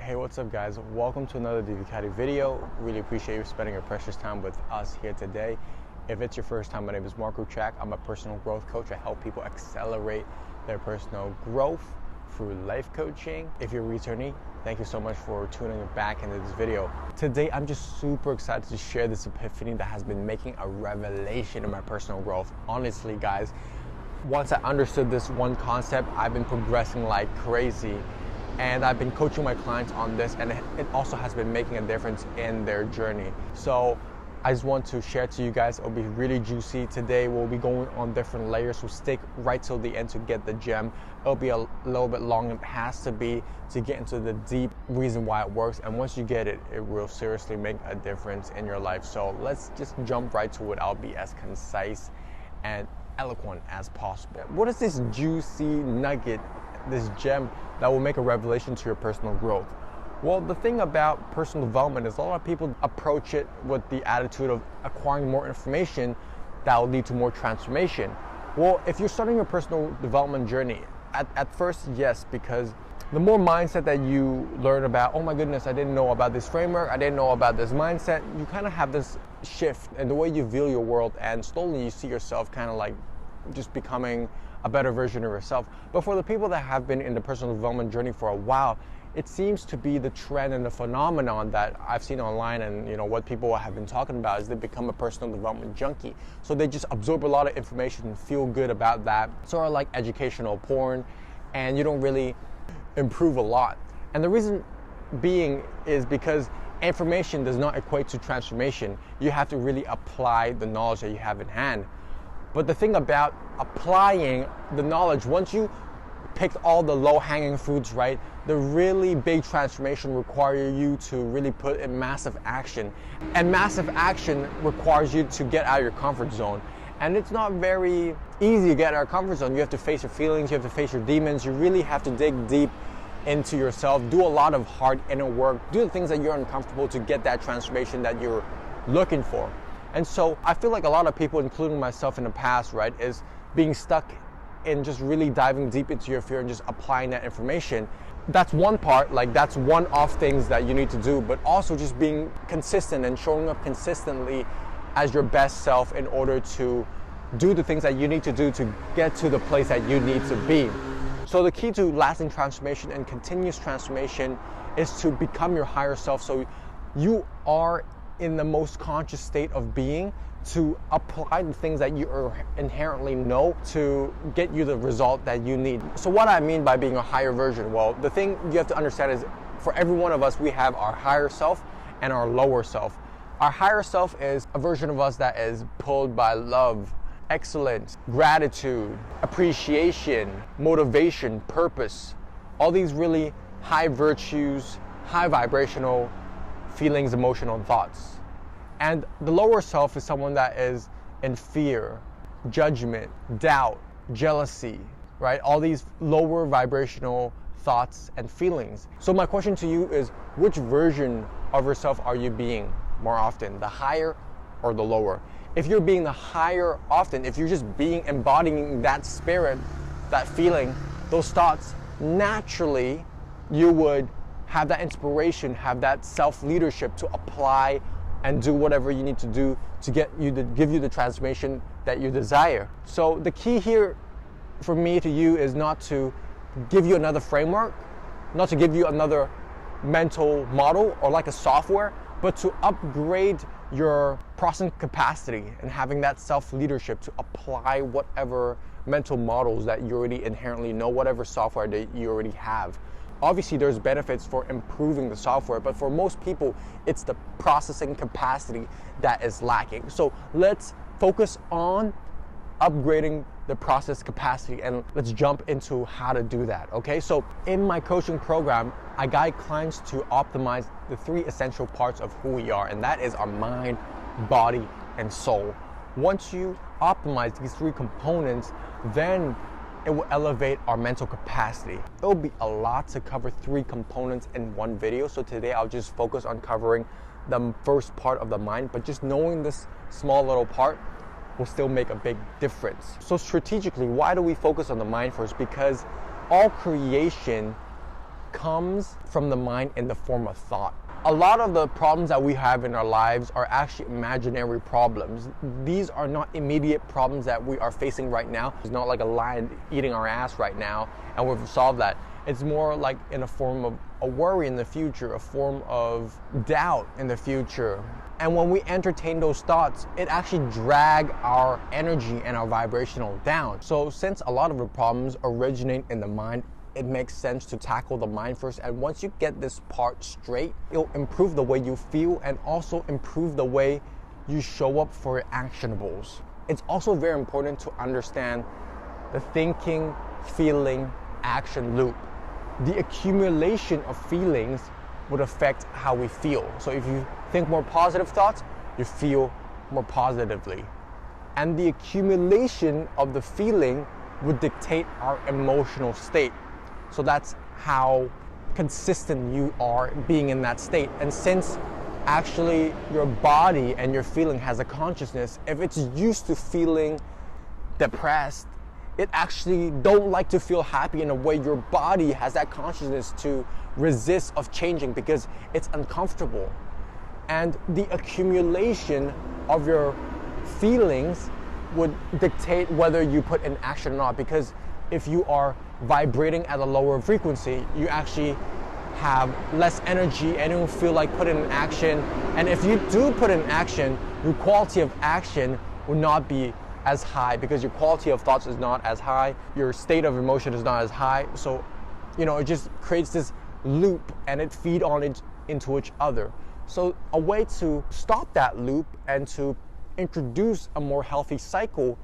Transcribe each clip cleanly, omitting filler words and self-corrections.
Hey, what's up guys? Welcome to another Divicati video. Really appreciate you spending your precious time with us here today. If it's your first time, my name is Marco Chak. I'm a personal growth coach. I help people accelerate their personal growth through life coaching. If you're a returnee, thank you so much for tuning back into this video. Today, I'm just super excited to share this epiphany that has been making a revelation in my personal growth. Honestly, guys, once I understood this one concept, I've been progressing like crazy. And I've been coaching my clients on this, and it also has been making a difference in their journey. So I just want to share to you guys. It'll be really juicy. Today we'll be going on different layers, so stick right till the end to get the gem. It'll be a little bit long. It has to be to get into the deep reason why it works. And once you get it, it will seriously make a difference in your life. So let's just jump right to it. I'll be as concise and eloquent as possible. What is this juicy nugget, this gem that will make a revelation to your personal growth? Well, the thing about personal development is a lot of people approach it with the attitude of acquiring more information that will lead to more transformation. Well, if you're starting your personal development journey, at first, yes, because the more mindset that you learn about, oh my goodness, I didn't know about this framework, I didn't know about this mindset, you kind of have this shift in the way you view your world, and slowly you see yourself kind of like just becoming a better version of yourself. But for the people that have been in the personal development journey for a while, it seems to be the trend and the phenomenon that I've seen online, and what people have been talking about is they become a personal development junkie. So they just absorb a lot of information and feel good about that, sort of like educational porn, and you don't really improve a lot. And the reason being is because information does not equate to transformation. You have to really apply the knowledge that you have in hand. But the thing about applying the knowledge, once you picked all the low-hanging fruits, right, the really big transformation requires you to really put in massive action. And massive action requires you to get out of your comfort zone. And it's not very easy to get out of your comfort zone. You have to face your feelings, you have to face your demons, you really have to dig deep into yourself, do a lot of hard inner work, do the things that you're uncomfortable to get that transformation that you're looking for. And so I feel like a lot of people, including myself in the past, right, is being stuck in just really diving deep into your fear and just applying that information. That's one part, like that's one-off things that you need to do, but also just being consistent and showing up consistently as your best self in order to do the things that you need to do to get to the place that you need to be. So the key to lasting transformation and continuous transformation is to become your higher self, so you are in the most conscious state of being, to apply the things that you inherently know to get you the result that you need. So what I mean by being a higher version, well, the thing you have to understand is for every one of us, we have our higher self and our lower self. Our higher self is a version of us that is pulled by love, excellence, gratitude, appreciation, motivation, purpose, all these really high virtues, high vibrational feelings, emotional thoughts. And the lower self is someone that is in fear, judgment, doubt, jealousy, right? All these lower vibrational thoughts and feelings. So my question to you is, which version of yourself are you being more often, the higher or the lower? If you're being the higher often, if you're just embodying that spirit, that feeling, those thoughts, naturally you would have that inspiration, have that self-leadership to apply and do whatever you need to do to give you the transformation that you desire. So the key here for me to you is not to give you another framework, not to give you another mental model or like a software, but to upgrade your processing capacity and having that self-leadership to apply whatever mental models that you already inherently know, whatever software that you already have. Obviously, there's benefits for improving the software, but for most people, it's the processing capacity that is lacking. So let's focus on upgrading the process capacity, and let's jump into how to do that, okay? So in my coaching program, I guide clients to optimize the 3 essential parts of who we are, and that is our mind, body, and soul. Once you optimize these 3 components, then it will elevate our mental capacity. It will be a lot to cover 3 components in one video. So today I'll just focus on covering the first part of the mind, but just knowing this small little part will still make a big difference. So strategically, why do we focus on the mind first? Because all creation comes from the mind in the form of thought. A lot of the problems that we have in our lives are actually imaginary problems. These are not immediate problems that we are facing right now. It's not like a lion eating our ass right now and we've solved that. It's more like in a form of a worry in the future, a form of doubt in the future. And when we entertain those thoughts, it actually drags our energy and our vibrational down. So since a lot of the problems originate in the mind, it makes sense to tackle the mind first. And once you get this part straight, it'll improve the way you feel and also improve the way you show up for your actionables. It's also very important to understand the thinking, feeling, action loop. The accumulation of feelings would affect how we feel. So if you think more positive thoughts, you feel more positively. And the accumulation of the feeling would dictate our emotional state. So that's how consistent you are being in that state. And since actually your body and your feeling has a consciousness, if it's used to feeling depressed, it actually don't like to feel happy in a way. Your body has that consciousness to resist of changing because it's uncomfortable. And the accumulation of your feelings would dictate whether you put in action or not, because if you are vibrating at a lower frequency, you actually have less energy and you don't feel like putting in action. And if you do put in action, your quality of action will not be as high because your quality of thoughts is not as high, your state of emotion is not as high. So, it just creates this loop and it feeds on it into each other. So a way to stop that loop and to introduce a more healthy cycle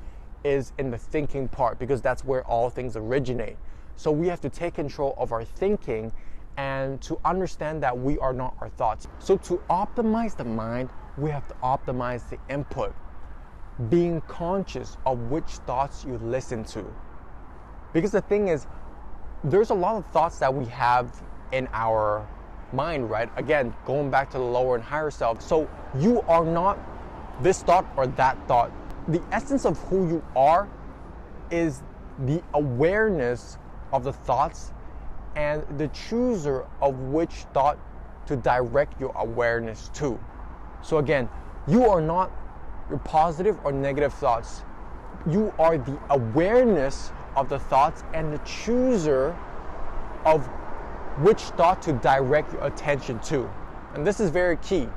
is in the thinking part, because that's where all things originate. So we have to take control of our thinking and to understand that we are not our thoughts. So to optimize the mind, we have to optimize the input, being conscious of which thoughts you listen to. Because the thing is, there's a lot of thoughts that we have in our mind, right? Again, going back to the lower and higher self. So you are not this thought or that thought. The essence of who you are is the awareness of the thoughts and the chooser of which thought to direct your awareness to. So again, you are not your positive or negative thoughts. You are the awareness of the thoughts and the chooser of which thought to direct your attention to. And this is very key,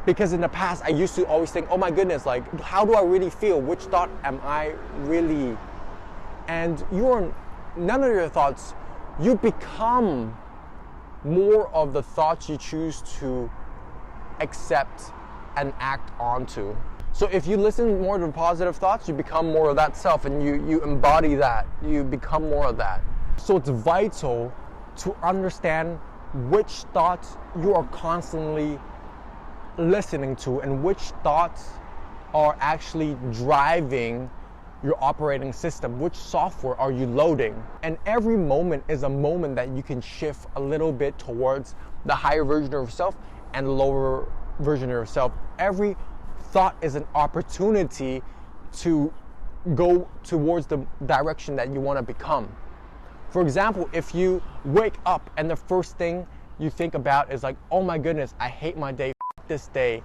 because in the past I used to always think, oh my goodness, like how do I really feel? Which thought am I really? And none of your thoughts, you become more of the thoughts you choose to accept and act onto. So if you listen more to positive thoughts, you become more of that self and you embody that. You become more of that. So it's vital to understand which thoughts you are constantly listening to and which thoughts are actually driving your operating system. Which software are you loading? And every moment is a moment that you can shift a little bit towards the higher version of yourself and the lower version of yourself. Every thought is an opportunity to go towards the direction that you want to become. For example, if you wake up and the first thing you think about is like, oh my goodness, I hate my day, this day,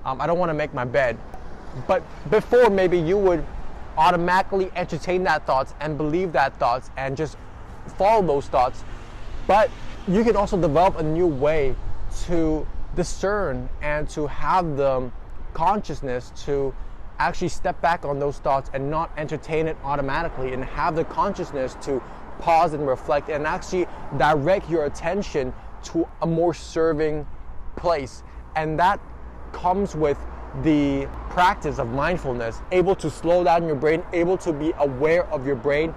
I don't want to make my bed. But before, maybe you would automatically entertain that thoughts and believe that thoughts and just follow those thoughts. But you can also develop a new way to discern and to have the consciousness to actually step back on those thoughts and not entertain it automatically, and have the consciousness to pause and reflect and actually direct your attention to a more serving place. And that comes with the practice of mindfulness, able to slow down your brain, able to be aware of your brain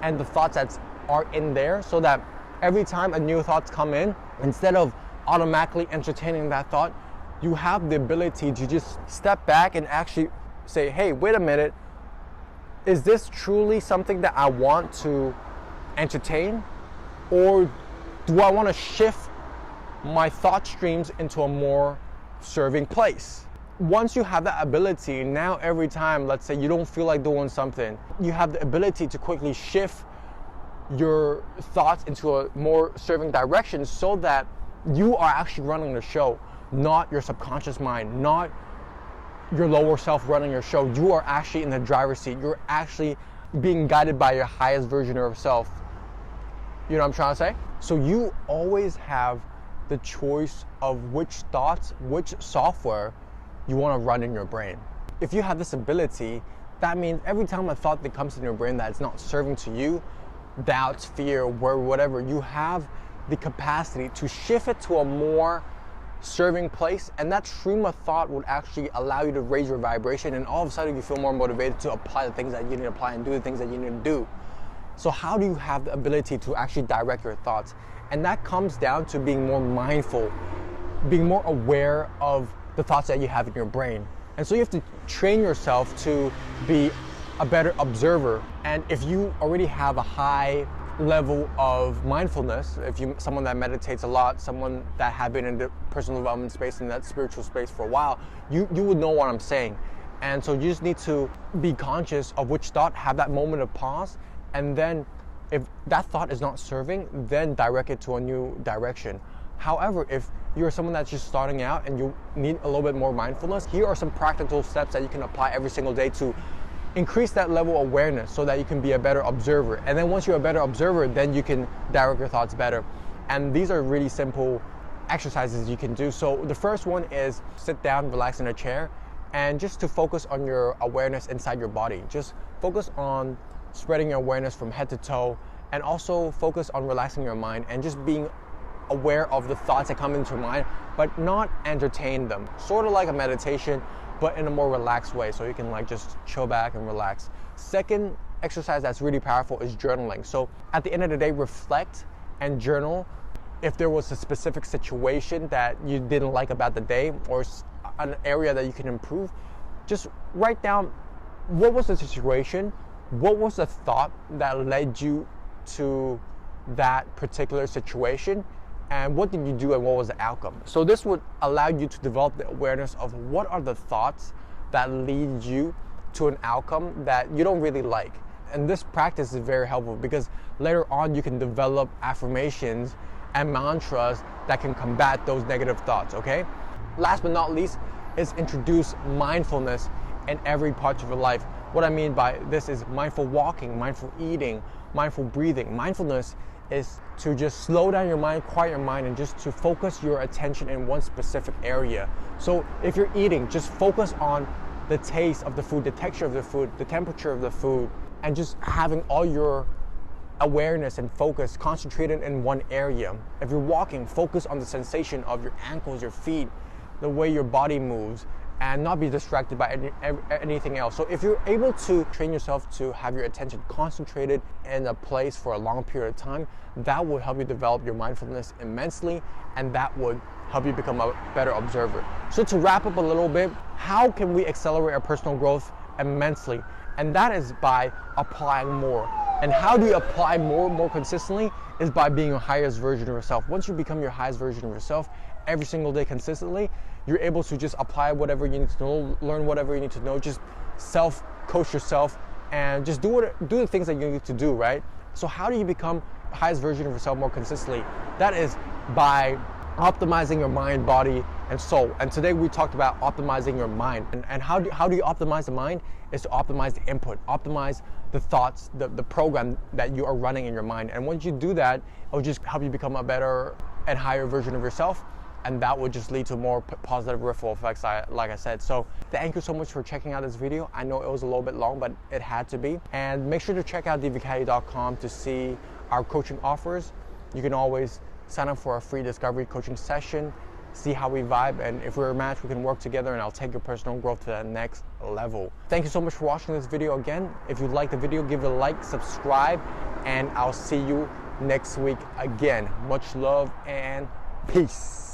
and the thoughts that are in there, so that every time a new thoughts come in, instead of automatically entertaining that thought, you have the ability to just step back and actually say, hey, wait a minute, is this truly something that I want to entertain? Or do I want to shift my thought streams into a more serving place? Once you have that ability, now every time, let's say you don't feel like doing something, you have the ability to quickly shift your thoughts into a more serving direction so that you are actually running the show, not your subconscious mind, not your lower self running your show. You are actually in the driver's seat. You're actually being guided by your highest version of yourself. You know what I'm trying to say? So you always have the choice of which thoughts, which software you want to run in your brain. If you have this ability, that means every time a thought that comes in your brain that is not serving to you, doubts, fear, worry, whatever, you have the capacity to shift it to a more serving place, and that stream of thought would actually allow you to raise your vibration, and all of a sudden you feel more motivated to apply the things that you need to apply and do the things that you need to do. So how do you have the ability to actually direct your thoughts? And that comes down to being more mindful, being more aware of the thoughts that you have in your brain. And so you have to train yourself to be a better observer. And if you already have a high level of mindfulness, if you're someone that meditates a lot, someone that have been in the personal development space and that spiritual space for a while, you would know what I'm saying. And so you just need to be conscious of which thought, have that moment of pause, and then if that thought is not serving, then direct it to a new direction. However, if you're someone that's just starting out and you need a little bit more mindfulness, here are some practical steps that you can apply every single day to increase that level of awareness so that you can be a better observer. And then once you're a better observer, then you can direct your thoughts better. And these are really simple exercises you can do. So the first one is sit down, relax in a chair, and just to focus on your awareness inside your body. Just focus on spreading your awareness from head to toe, and also focus on relaxing your mind and just being aware of the thoughts that come into your mind, but not entertain them. Sort of like a meditation, but in a more relaxed way, so you can like just chill back and relax. Second exercise that's really powerful is journaling. So at the end of the day, reflect and journal. If there was a specific situation that you didn't like about the day or an area that you can improve, just write down what was the situation, what was the thought that led you to that particular situation, and what did you do and what was the outcome. So this would allow you to develop the awareness of what are the thoughts that lead you to an outcome that you don't really like. And this practice is very helpful because later on you can develop affirmations and mantras that can combat those negative thoughts, okay? Last but not least is introduce mindfulness in every part of your life. What I mean by this is mindful walking, mindful eating, mindful breathing. Mindfulness is to just slow down your mind, quiet your mind, and just to focus your attention in one specific area. So if you're eating, just focus on the taste of the food, the texture of the food, the temperature of the food, and just having all your awareness and focus concentrated in one area. If you're walking, focus on the sensation of your ankles, your feet, the way your body moves, and not be distracted by anything else. So if you're able to train yourself to have your attention concentrated in a place for a long period of time, that will help you develop your mindfulness immensely, and that would help you become a better observer. So to wrap up a little bit, how can we accelerate our personal growth immensely? And that is by applying more. And how do you apply more consistently? Is by being your highest version of yourself. Once you become your highest version of yourself every single day consistently, you're able to just apply whatever you need to know, learn whatever you need to know, just self-coach yourself, and just do the things that you need to do, right? So how do you become the highest version of yourself more consistently? That is by optimizing your mind, body, and soul. And today we talked about optimizing your mind. And how do you optimize the mind? Is to optimize the input, optimize the thoughts, the program that you are running in your mind. And once you do that, it will just help you become a better and higher version of yourself. And that would just lead to more positive ripple effects, like I said. So thank you so much for checking out this video. I know it was a little bit long, but it had to be. And make sure to check out divicati.com to see our coaching offers. You can always sign up for a free discovery coaching session, see how we vibe, and if we're a match, we can work together and I'll take your personal growth to that next level. Thank you so much for watching this video again. If you like the video, give it a like, subscribe, and I'll see you next week again. Much love and peace.